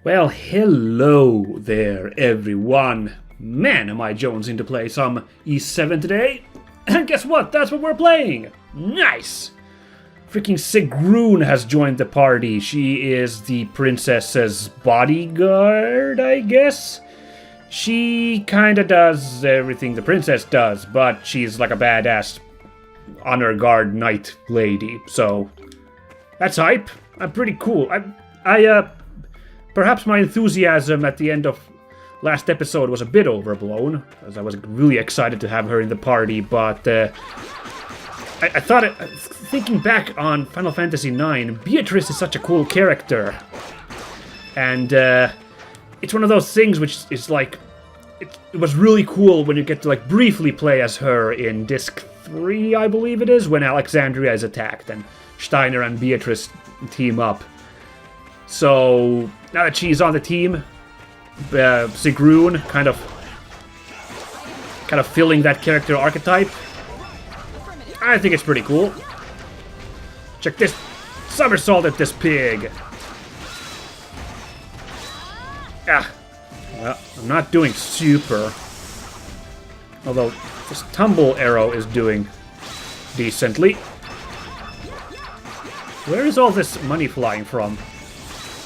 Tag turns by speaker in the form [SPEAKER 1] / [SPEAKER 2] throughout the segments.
[SPEAKER 1] Well, hello there, everyone. Man, am I jonesing to play some E7 today. And guess what? That's what we're playing. Nice! Freaking Sigrun has joined the party. She is the princess's bodyguard, I guess? She kinda does everything the princess does, but she's like a badass honor guard knight lady, so that's hype. I'm pretty cool. Perhaps my enthusiasm at the end of last episode was a bit overblown, as I was really excited to have her in the party, but I thought, thinking back on Final Fantasy IX, Beatrice is such a cool character, and it's one of those things which is like, it was really cool when you get to like briefly play as her in Disc 3, I believe it is, when Alexandria is attacked, and Steiner and Beatrice team up. So, now that she's on the team, Sigrun kind of filling that character archetype, I think it's pretty cool. Check this, somersault at this pig. Ah, well, I'm not doing super. Although, this tumble arrow is doing decently. Where is all this money flying from?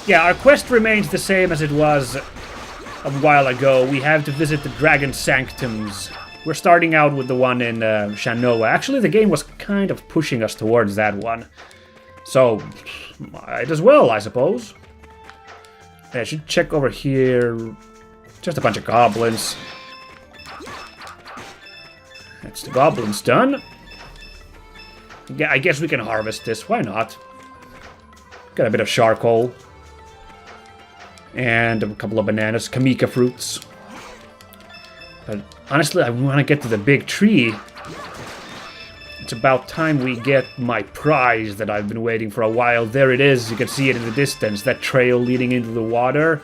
[SPEAKER 1] Yeah, our quest remains the same as it was a while ago. We have to visit the Dragon Sanctums. We're starting out with the one in Shanoa. Actually, the game was kind of pushing us towards that one. So, might as well, I suppose. I should check over here. Just a bunch of goblins. That's the goblins done. Yeah, I guess we can harvest this. Why not? Got a bit of charcoal. And a couple of bananas, Kamika fruits. But honestly, I want to get to the big tree. It's about time we get my prize that I've been waiting for a while. There it is, you can see it in the distance, that trail leading into the water.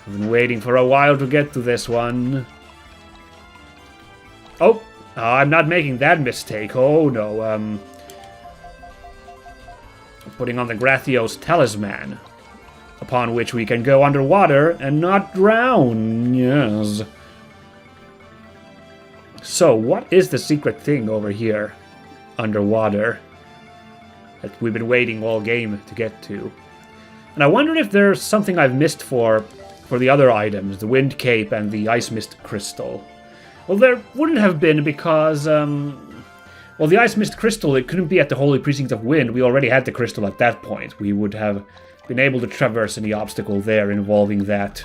[SPEAKER 1] I've been waiting for a while to get to this one. Oh, I'm not making that mistake. Oh no, I'm putting on the Gratios talisman, upon which we can go underwater and not drown. Yes. So, what is the secret thing over here, underwater, that we've been waiting all game to get to? And I wonder if there's something I've missed for the other items, the Wind Cape and the Ice Mist Crystal. Well, there wouldn't have been because, well, the Ice Mist Crystal, it couldn't be at the Holy Precinct of Wind. We already had the crystal at that point. We would have been able to traverse any obstacle there involving that.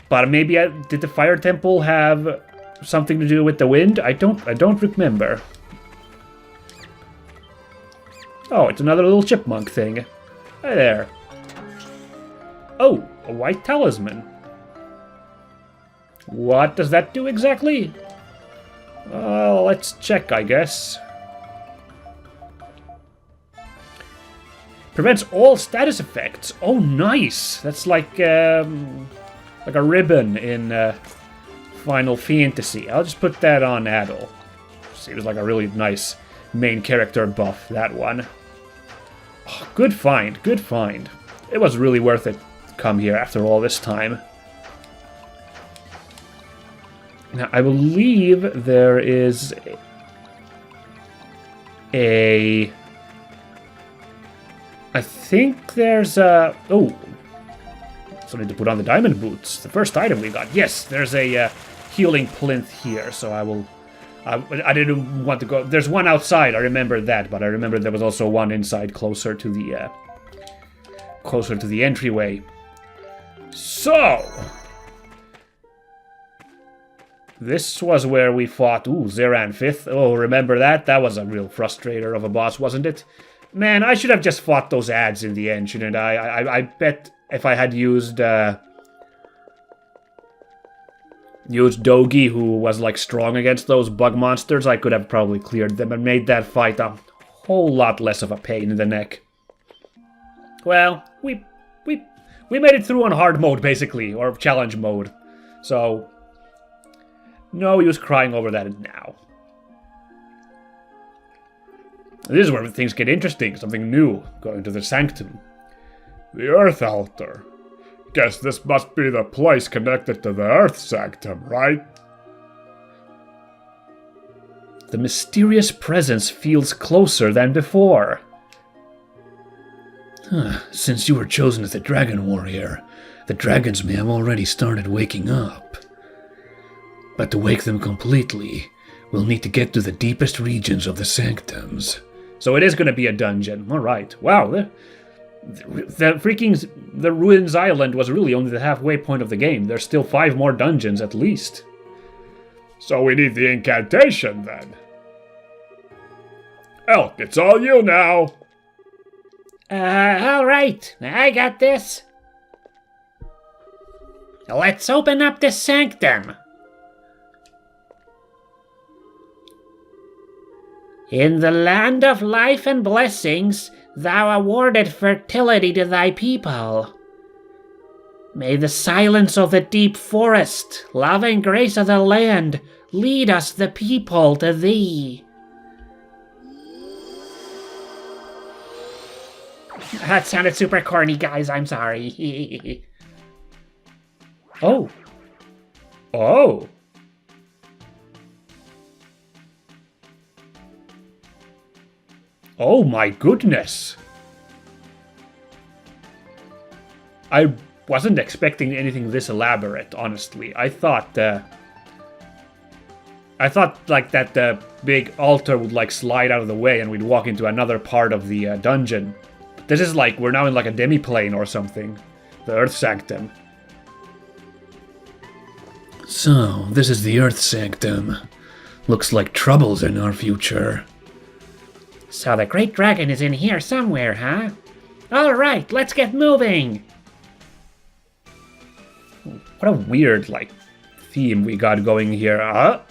[SPEAKER 1] But maybe did the Fire Temple have something to do with the wind? I don't remember. Oh, it's another little chipmunk thing. Hi there. Oh, a white talisman. What does that do exactly? Let's check, I guess. Prevents all status effects. Oh, nice. That's like a ribbon in Final Fantasy. I'll just put that on Adol. Seems like a really nice main character buff, that one. Oh, good find, good find. It was really worth it to come here after all this time. Now, I believe there is a... I think there's a... Oh, so I need to put on the diamond boots. The first item we got. Yes, there's a healing plinth here, so I will... I didn't want to go... There's one outside, I remember that, but I remember there was also one inside closer to the entryway. So... This was where we fought... Ooh, Zeran 5th. Oh, remember that? That was a real frustrator of a boss, wasn't it? Man, I should have just fought those ads in the end, shouldn't I? I bet if I had used Dogi, who was like strong against those bug monsters, I could have probably cleared them and made that fight a whole lot less of a pain in the neck. Well, we made it through on hard mode, basically, or challenge mode. So, no use crying over that now. This is where things get interesting, something new, going to the Sanctum.
[SPEAKER 2] The Earth Altar. Guess this must be the place connected to the Earth Sanctum, right?
[SPEAKER 1] The mysterious presence feels closer than before. Since you were chosen as the Dragon Warrior, the dragons may have already started waking up. But to wake them completely, we'll need to get to the deepest regions of the Sanctums. So it is going to be a dungeon. Alright. Wow. The Ruins Island was really only the halfway point of the game. There's still 5 more dungeons at least.
[SPEAKER 2] So we need the incantation then. Elk, it's all you now.
[SPEAKER 3] Alright, I got this. Let's open up the sanctum. In the land of life and blessings, thou awarded fertility to thy people. May the silence of the deep forest, love and grace of the land, lead us the people to thee. That sounded super corny, guys. I'm sorry.
[SPEAKER 1] Oh. Oh. Oh my goodness. I wasn't expecting anything this elaborate, honestly. I thought like that the big altar would like slide out of the way and we'd walk into another part of the dungeon. But this is like we're now in like a demi-plane or something. The Earth Sanctum. So, this is the Earth Sanctum. Looks like trouble's in our future.
[SPEAKER 3] So the great dragon is in here somewhere, huh? Alright, let's get moving!
[SPEAKER 1] What a weird, like, theme we got going here, huh?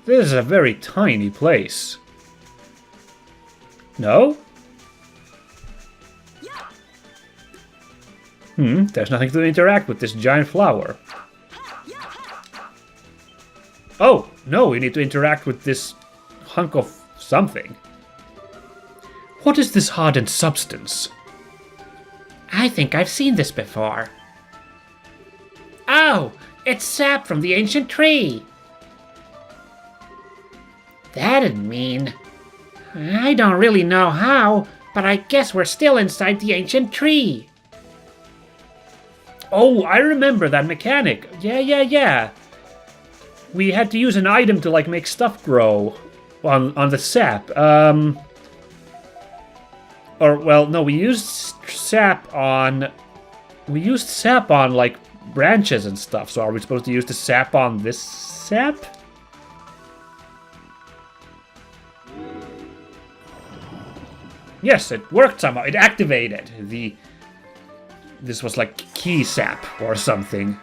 [SPEAKER 1] This is a very tiny place. No? There's nothing to interact with this giant flower. Oh, no, we need to interact with this hunk of something. What is this hardened substance?
[SPEAKER 3] I think I've seen this before. Oh, it's sap from the ancient tree. That'd mean... I don't really know how, but I guess we're still inside the ancient tree.
[SPEAKER 1] Oh, I remember that mechanic. Yeah. We had to use an item to, like, make stuff grow on the sap. Or, well, no, we used sap on... We used sap on, like, branches and stuff. So are we supposed to use the sap on this sap? Yes, it worked somehow. It activated the... This was like key sap or something.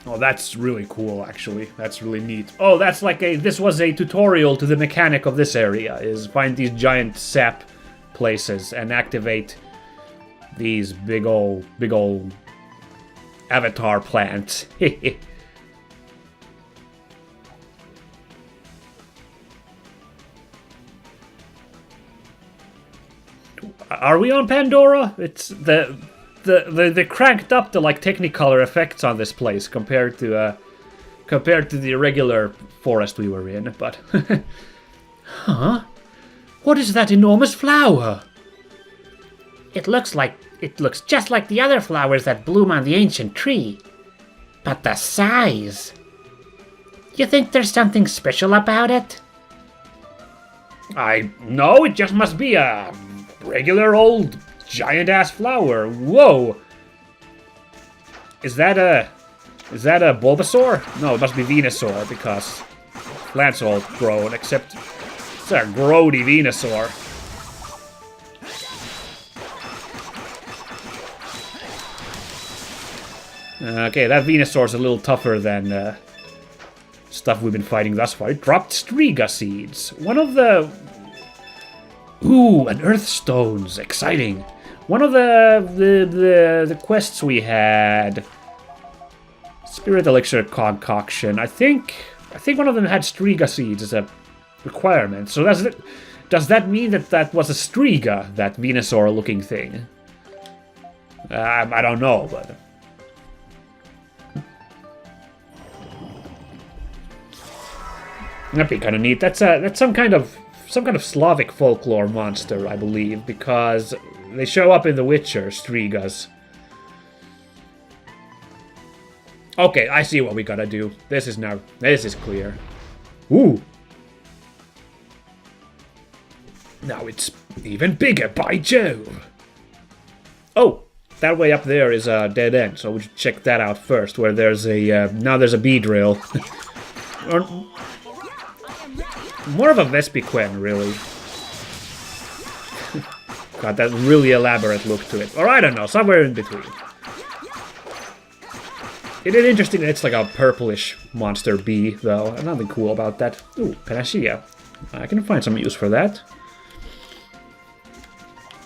[SPEAKER 1] Oh, that's really cool, actually. That's really neat. Oh, that's like a... This was a tutorial to the mechanic of this area, is find these giant sap places and activate these big ol' avatar plants. Are we on Pandora? It's they cranked up the like Technicolor effects on this place compared to the regular forest we were in, but huh? What is that enormous flower?
[SPEAKER 3] It looks just like the other flowers that bloom on the ancient tree. But the size. You think there's something special about it?
[SPEAKER 1] No, it just must be a regular old giant-ass flower. Whoa! Is that a Bulbasaur? No, it must be Venusaur, because plants all grown, except it's a grody Venusaur. Okay, that Venusaur's a little tougher than stuff we've been fighting thus far. It dropped Striga seeds. One of the... Ooh, an Earth Stones. Exciting. One of the quests we had... Spirit Elixir Concoction. I think one of them had Striga seeds as a requirement. So Does that mean that that was a Striga, that Venusaur-looking thing? I don't know, but... That'd be kind of neat. That's some kind of Slavic folklore monster, I believe, because they show up in The Witcher, Strigas. Okay, I see what we gotta do. This is clear. Ooh. Now it's even bigger, by Jove! Oh, that way up there is a dead end, so we should check that out first, where there's a, now there's a B-drill. Or, more of a Vespiquen, really. Got that really elaborate look to it. Or I don't know, somewhere in between. It is interesting that it's like a purplish monster bee, though. Nothing cool about that. Ooh, Panacea. I can find some use for that.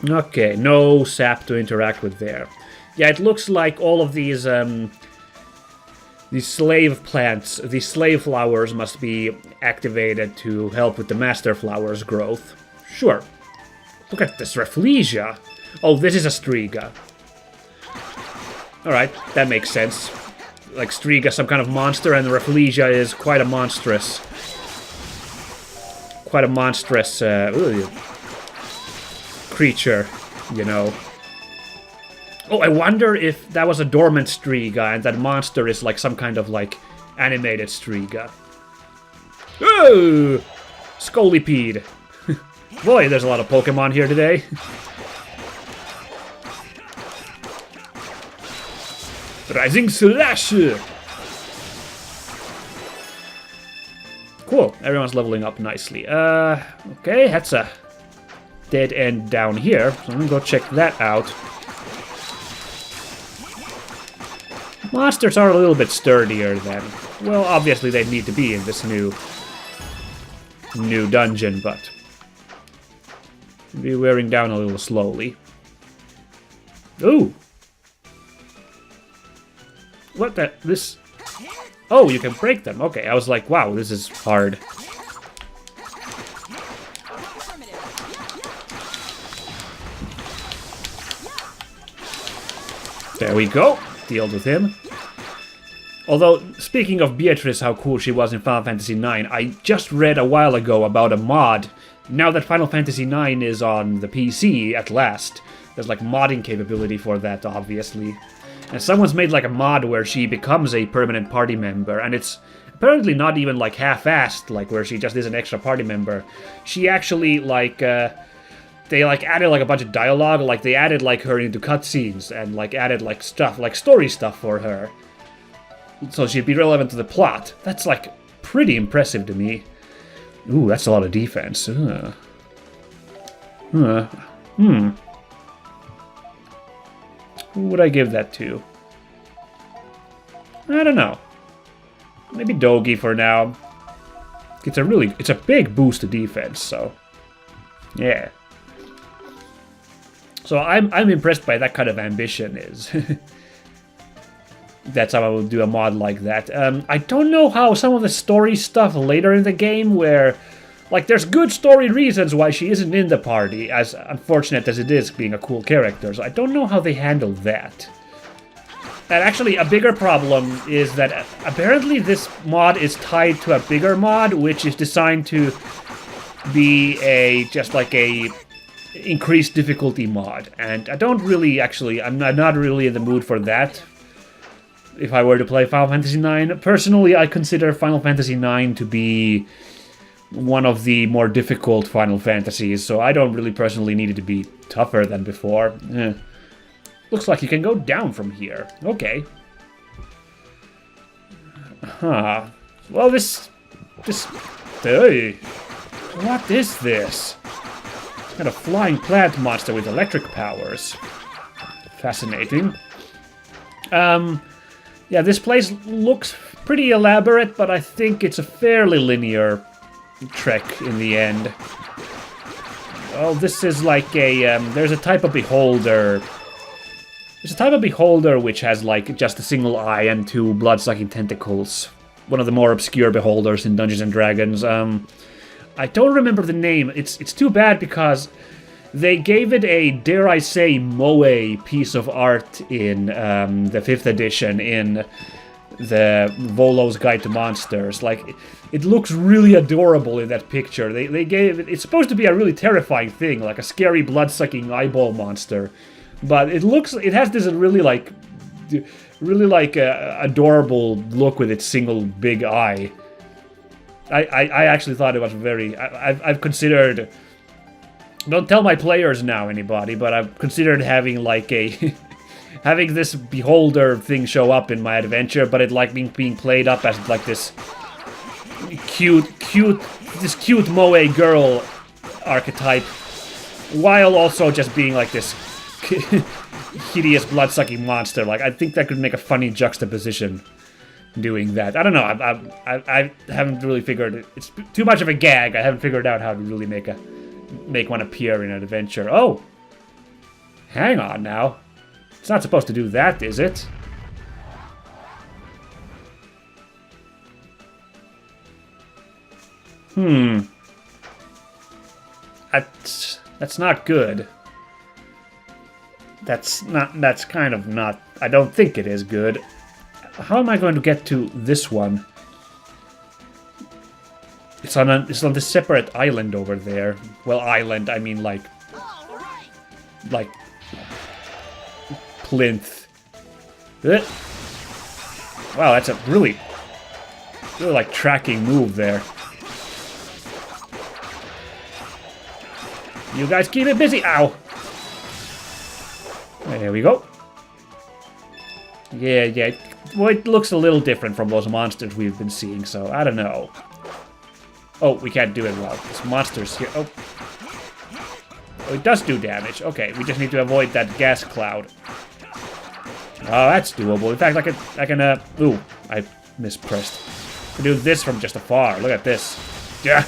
[SPEAKER 1] Okay, no sap to interact with there. Yeah, it looks like all of these slave plants, these slave flowers must be activated to help with the master flowers growth. Sure. Look at this Rafflesia. Oh, this is a Striga. Alright, that makes sense. Like Striga, some kind of monster, and the Rafflesia is quite a monstrous... creature, you know. Oh, I wonder if that was a dormant Striga and that monster is like some kind of like animated Striga. Oh! Scolipede. Boy, there's a lot of Pokemon here today. Rising Slash! Cool, everyone's leveling up nicely. Okay, that's a dead end down here, so I'm gonna go check that out. Monsters are a little bit sturdier than... Well, obviously they need to be in this new dungeon, but... be wearing down a little slowly. Ooh! What the... this... Oh, you can break them. Okay, I was like, wow, this is hard. There we go. Dealt with him. Although, speaking of Beatrice, how cool she was in Final Fantasy IX, I just read a while ago about a mod. Now that Final Fantasy IX is on the PC, at last, there's like modding capability for that, obviously. And someone's made like a mod where she becomes a permanent party member, and it's apparently not even like half-assed, like where she just is an extra party member. She actually like, they like added like a bunch of dialogue, like they added like her into cutscenes and like added like stuff, like story stuff for her. So she'd be relevant to the plot. That's like pretty impressive to me. Ooh, that's a lot of defense. Who would I give that to? I don't know. Maybe Dogi for now. It's a big boost to defense, so yeah. So I'm impressed by that kind of ambition is. That's how I would do a mod like that. I don't know how some of the story stuff later in the game where... Like, there's good story reasons why she isn't in the party, as unfortunate as it is being a cool character, so I don't know how they handle that. And actually, a bigger problem is that apparently this mod is tied to a bigger mod, which is designed to be just like a increased difficulty mod. And I don't really I'm not really in the mood for that. If I were to play Final Fantasy IX, personally, I consider Final Fantasy IX to be one of the more difficult Final Fantasies, so I don't really personally need it to be tougher than before. Looks like you can go down from here. Okay. Huh. Well, hey! What is this? It's got a flying plant monster with electric powers. Fascinating. Yeah, this place looks pretty elaborate, but I think it's a fairly linear trek in the end. Oh, this is like a, there's a type of beholder. There's a type of beholder which has like just a single eye and two blood-sucking tentacles. One of the more obscure beholders in Dungeons & Dragons. I don't remember the name. It's too bad because they gave it a, dare I say, moe piece of art in the 5th edition in the Volo's Guide to Monsters. Like, it looks really adorable in that picture. They gave it, it's supposed to be a really terrifying thing, like a scary blood-sucking eyeball monster. But it has this really adorable look with its single big eye. I actually thought it was very, I've considered, don't tell my players now, anybody, but I've considered having like a, having this beholder thing show up in my adventure, but it like being played up as like this cute moe girl archetype, while also just being like this hideous blood-sucking monster. Like, I think that could make a funny juxtaposition doing that. I don't know, I haven't really figured it. It's too much of a gag. I haven't figured out how to really make one appear in an adventure. Oh! Hang on now. It's not supposed to do that, is it? That's not good. That's kind of not, I don't think it is good. How am I going to get to this one? It's on this separate island over there. Well, island, I mean like plinth. Wow, that's a really like tracking move there. You guys keep it busy. Ow. There we go. Yeah. Well, it looks a little different from those monsters we've been seeing, so I don't know. Oh, we can't do it well. This monster's here. Oh, it does do damage. Okay, we just need to avoid that gas cloud. Oh, that's doable. In fact, I can, ooh, I mispressed. I can do this from just afar. Look at this. Yeah.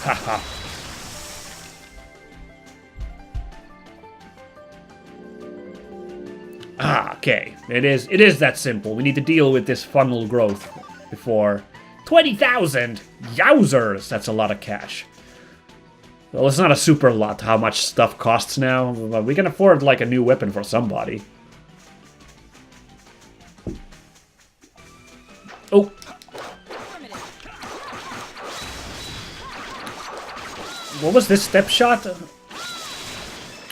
[SPEAKER 1] Okay. It is that simple. We need to deal with this funnel growth before 20,000! Yowzers! That's a lot of cash. Well, it's not a super lot how much stuff costs now, but we can afford like a new weapon for somebody. Oh! What was this step shot?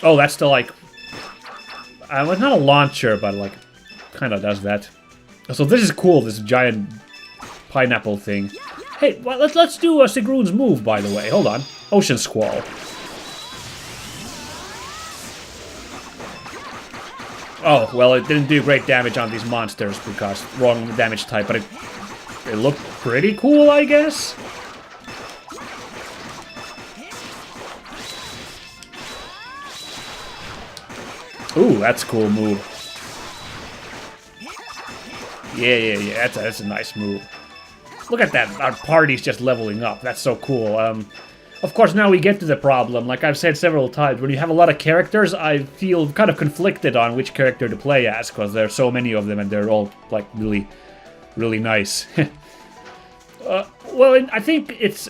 [SPEAKER 1] Oh, that's the like... well, not a launcher, but like, kind of does that. So this is cool, this giant pineapple thing. Hey, well, let's do Sigrun's move, by the way. Hold on. Ocean Squall. Oh, well, it didn't do great damage on these monsters because wrong damage type, but it looked pretty cool, I guess. Ooh, that's a cool move. Yeah, that's a nice move. Look at that, our party's just leveling up. That's so cool. Of course, now we get to the problem. Like I've said several times, when you have a lot of characters, I feel kind of conflicted on which character to play as, because there are so many of them and they're all, like, really, really nice. Well, I think it's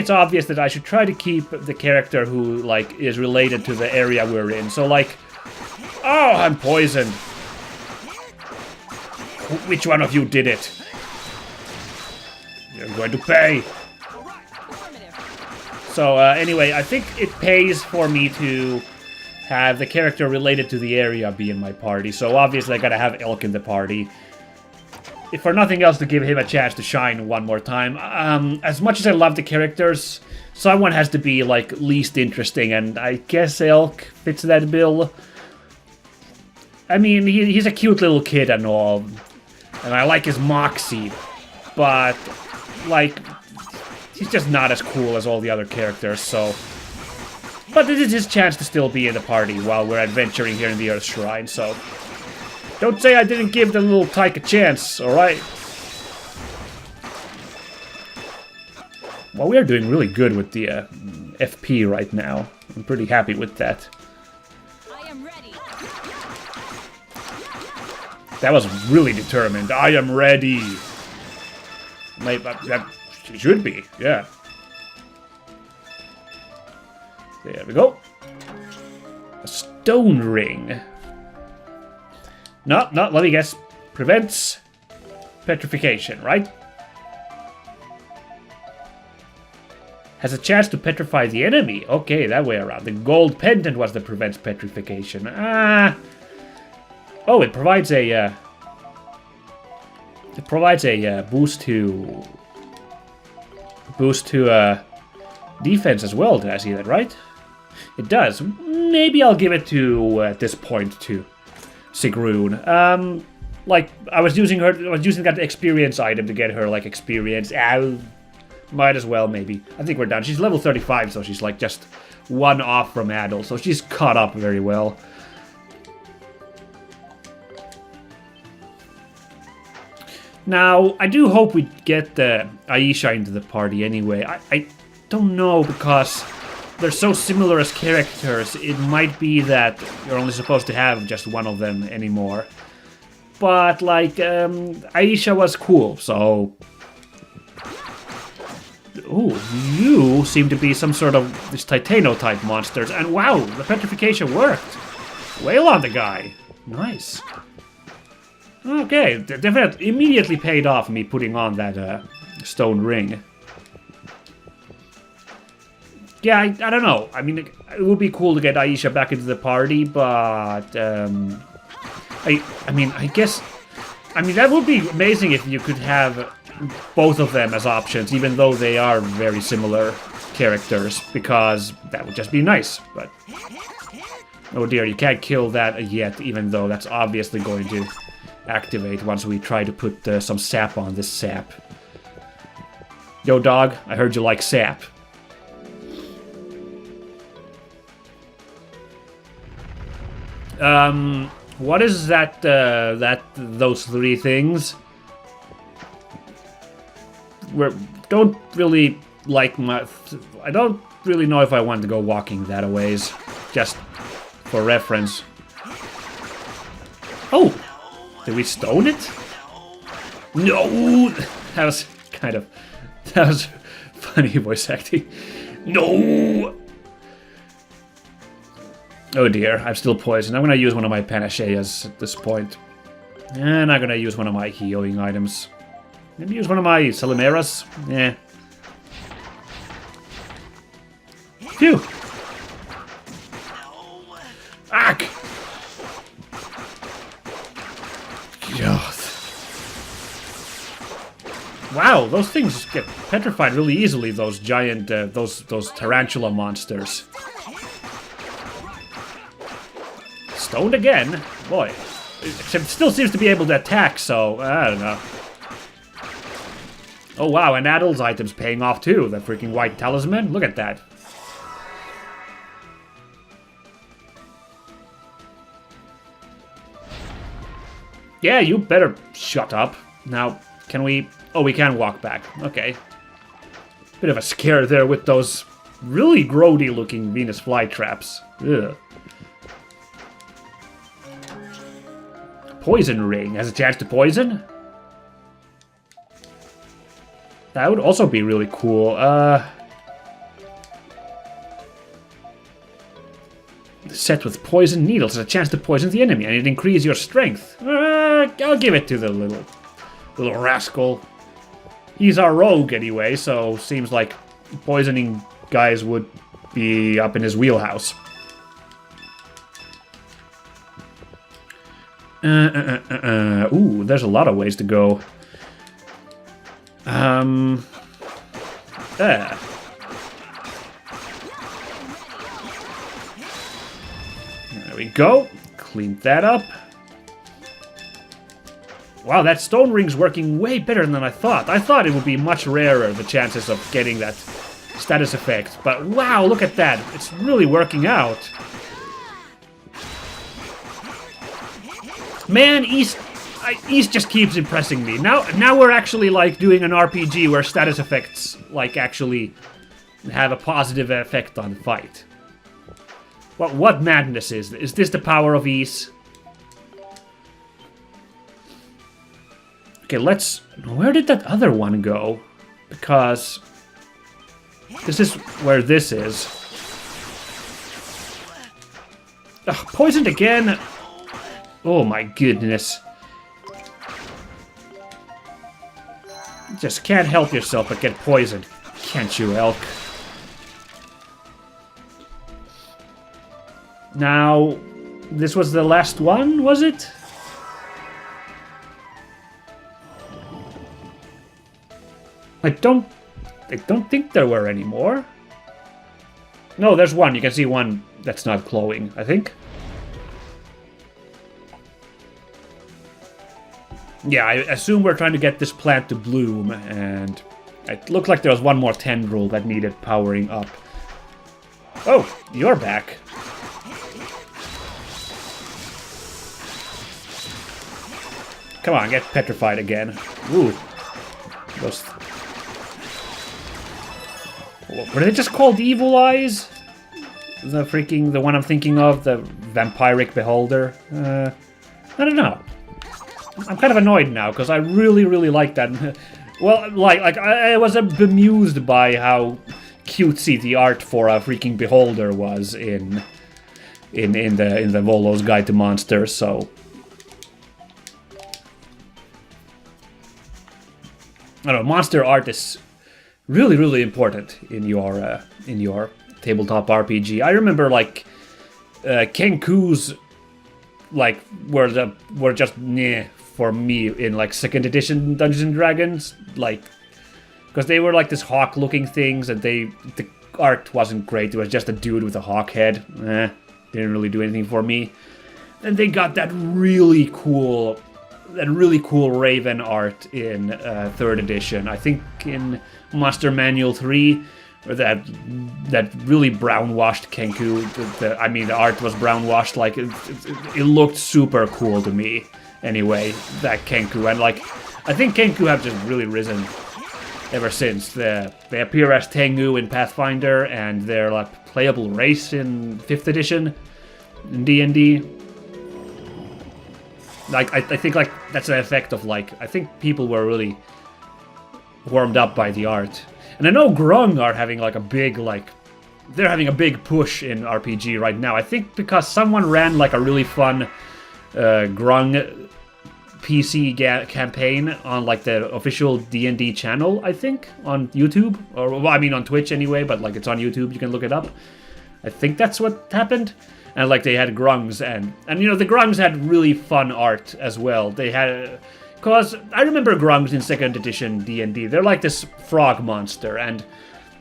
[SPEAKER 1] obvious that I should try to keep the character who, like, is related to the area we're in. So, like, oh, I'm poisoned. Which one of you did it? You're going to pay. So, anyway, I think it pays for me to have the character related to the area be in my party. So, obviously, I gotta have Elk in the party. If for nothing else, to give him a chance to shine one more time. As much as I love the characters, someone has to be, like, least interesting, and I guess Elk fits that bill. I mean, he's a cute little kid and all, and I like his moxie, but, like, he's just not as cool as all the other characters, so... But this is his chance to still be in the party while we're adventuring here in the Earth Shrine, so... Don't say I didn't give the little tyke a chance, alright? Well, we are doing really good with the FP right now. I'm pretty happy with that. That was really determined. I am ready. That should be, yeah. There we go. A stone ring. No, let me guess. Prevents petrification, right? Has a chance to petrify the enemy. Okay, that way around. The gold pendant was the prevents petrification. Oh, it provides a boost to defense as well. Did I see that right? It does. Maybe I'll give it to at this point to Sigrun. Like I was using that experience item to get her like experience. Might as well maybe. I think we're done. She's level 35, so she's like just one off from Adel, so she's caught up very well. Now, I do hope we get Aisha into the party anyway. I don't know, because they're so similar as characters. It might be that you're only supposed to have just one of them anymore. But, like, Aisha was cool, so... Ooh, you seem to be some sort of this Titano-type monsters. And wow, the petrification worked. Wail on the guy. Nice. Okay, definitely immediately paid off me putting on that stone ring. Yeah, I don't know. I mean, it would be cool to get Aisha back into the party, but I guess that would be amazing if you could have both of them as options, even though they are very similar characters, because that would just be nice. But oh dear, you can't kill that yet, even though that's obviously going to activate once we try to put some sap on this sap. Yo dog, I heard you like sap. What is that, those three things? Don't really like my... I don't really know if I want to go walking that a ways. Just for reference. Oh! Did we stone it? No! That was kind of... That was funny voice acting. No! Oh dear, I'm still poisoned. I'm gonna use one of my panaceas at this point. And I'm gonna use one of my healing items. Maybe use one of my Salimeras? Yeah. Phew! Ack! God. Wow, those things get petrified really easily, those giant, those tarantula monsters. Stoned again? Boy. Except it still seems to be able to attack, so, I don't know. Oh wow, and Adel's item's paying off too, the freaking white talisman. Look at that. Yeah, you better shut up. Now, can we... Oh, we can walk back. Okay. Bit of a scare there with those really grody looking Venus flytraps. Ugh. Poison ring. Has a chance to poison? That would also be really cool. Set with poison needles has a chance to poison the enemy, and it increases your strength. I'll give it to the little rascal. He's our rogue anyway, so seems like poisoning guys would be up in his wheelhouse. Ooh, there's a lot of ways to go. There. There we go. Clean that up. Wow, that stone ring's working way better than I thought. I thought it would be much rarer, the chances of getting that status effect. But wow, look at that. It's really working out. Man, East just keeps impressing me. Now we're actually like doing an RPG where status effects like actually have a positive effect on the fight. What madness is this? Is this the power of East? Okay, let's... Where did that other one go? Because... This is where this is. Ugh, poisoned again. Oh my goodness. You just can't help yourself but get poisoned. Can't you, Elk? Now, this was the last one, was it? I don't think there were any more. No, there's one. You can see one that's not glowing, I think. Yeah, I assume we're trying to get this plant to bloom, and it looked like there was one more tendril that needed powering up. Oh, you're back. Come on, get petrified again. Ooh. Those... Were they just called Evil Eyes? The one I'm thinking of, the Vampiric Beholder? I don't know. I'm kind of annoyed now, because I really, really like that. Well, like I was bemused by how cutesy the art for a freaking Beholder was in the Volo's Guide to Monsters, so... I don't know, monster art is really, really important in your tabletop RPG. I remember, like, Kenku's, like, were just meh for me in, like, 2nd edition Dungeons and Dragons, like, because they were like this hawk-looking things, and the art wasn't great. It was just a dude with a hawk head. Didn't really do anything for me. And they got that really cool Raven art in 3rd edition. I think in Master Manual 3, that really brown-washed Kenku. I mean, the art was brown-washed. Like it looked super cool to me. Anyway, that Kenku, and like I think Kenku have just really risen ever since. They appear as Tengu in Pathfinder, and they're like playable race in 5th edition in D&D. Like, I think, like, that's an effect of, like, I think people were really warmed up by the art. And I know Grung are having, like, a big, like, they're having a big push in RPG right now. I think because someone ran, like, a really fun Grung PC campaign on, like, the official D&D channel, I think, on YouTube. Or, well, I mean, on Twitch anyway, but, like, it's on YouTube, you can look it up. I think that's what happened. And, like, they had Grungs, and you know, the Grungs had really fun art as well. They had... Because I remember Grungs in 2nd edition D&D. They're like this frog monster, and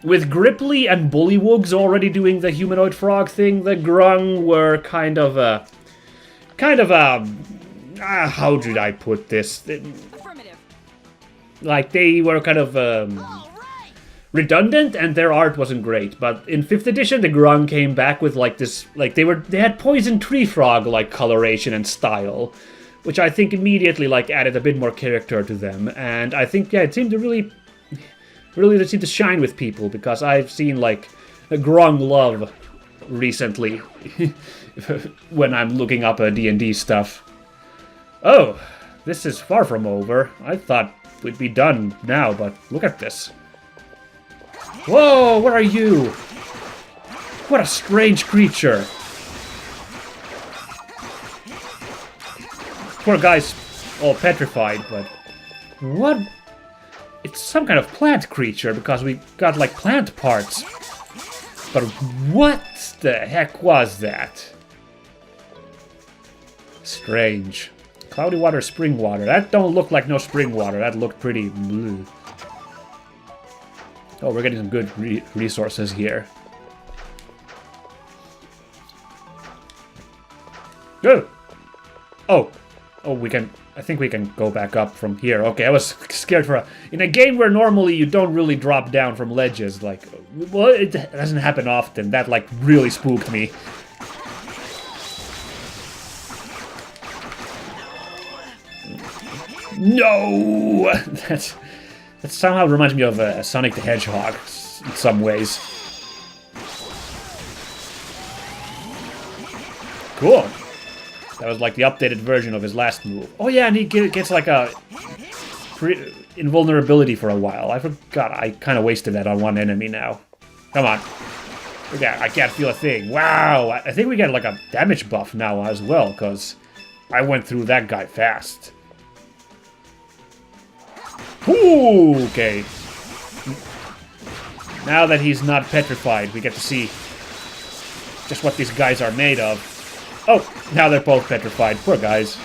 [SPEAKER 1] with Gripply and Bullywugs already doing the humanoid frog thing, the Grung were kind of how should I put this? Like, they were kind of... redundant, and their art wasn't great. But in 5th edition, the Grung came back with like this, like they had poison tree frog like coloration and style, which I think immediately like added a bit more character to them. And I think, yeah, it seemed to really seem to shine with people, because I've seen like a Grung love recently when I'm looking up D&D stuff. Oh, this is far from over. I thought we'd be done now, but look at this. Whoa, what are you? What a strange creature. Poor guy's all petrified, but... What? It's some kind of plant creature, because we got, like, plant parts. But what the heck was that? Strange. Cloudy water, spring water. That don't look like no spring water. That looked pretty... bleh. Oh, we're getting some good resources here. Good. Oh, we can... I think we can go back up from here. Okay, I was scared for a... In a game where normally you don't really drop down from ledges, like... Well, it doesn't happen often. That, like, really spooked me. No! That somehow reminds me of Sonic the Hedgehog in some ways. Cool. That was like the updated version of his last move. Oh yeah, and he gets like a invulnerability for a while. I forgot. I kind of wasted that on one enemy now. Come on. Yeah, I can't feel a thing. Wow, I think we get like a damage buff now as well, because I went through that guy fast. Ooh, okay. Now that he's not petrified, we get to see just what these guys are made of. Oh, now they're both petrified. Poor guys.